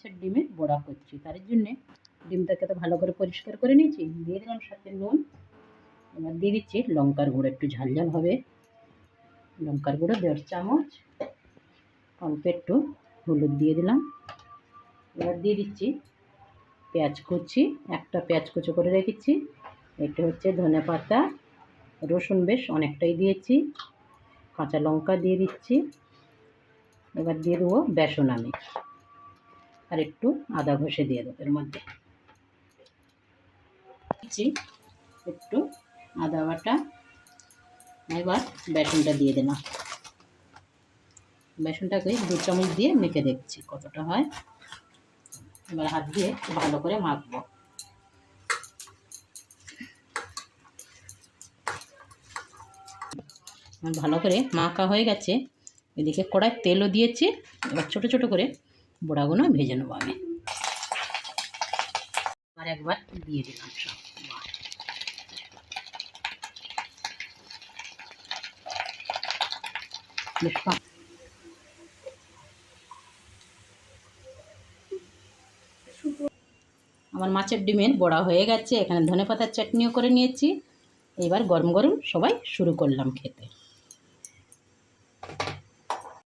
মাছের ডিমের বড়া করছি। তার জন্যে ডিমটাকে তো ভালো করে পরিষ্কার করে নিয়েছি, দিয়ে দিলাম সাথে নুন। এবার দিয়ে দিচ্ছি লঙ্কার গুঁড়ো, একটু ঝাল ঝাল হবে। লঙ্কার গুঁড়ো 1.5 চামচ, অল্প একটু হলুদ দিয়ে দিলাম। এবার দিয়ে দিচ্ছি পেঁয়াজ কুচি, একটা পেঁয়াজ কুচো করে রেখেছি। এটা হচ্ছে ধনে পাতা, রসুন বেশ অনেকটাই দিয়েছি, কাঁচা লঙ্কা দিয়ে দিচ্ছি। এবার দিয়ে দেবো বেসন আমি, আর একটু আদা ঘষে দিয়ে দেবো এর মধ্যে। দিচ্ছি একটু আদা বাটা। এবার বেসনটা দিয়ে দিলাম। বেসনটাকে 2 চামচ দিয়ে মেখে দেখছি কতটা হয়। এবার হাত দিয়ে ভালো করে মাখবো। ভালো করে মাখা হয়ে গেছে। এদিকে কড়াই তেলও দিয়েছি। এবার ছোট ছোট করে বড়াগুলো ভেজে নেবো আমি। আর একবার দিয়ে দিলাম সব। আমার মাছের ডিমের বড়া হয়ে গেছে। এখানে ধনেপাতার চাটনিও করে নিয়েছি। এবার গরম গরম সবাই শুরু করলাম খেতে।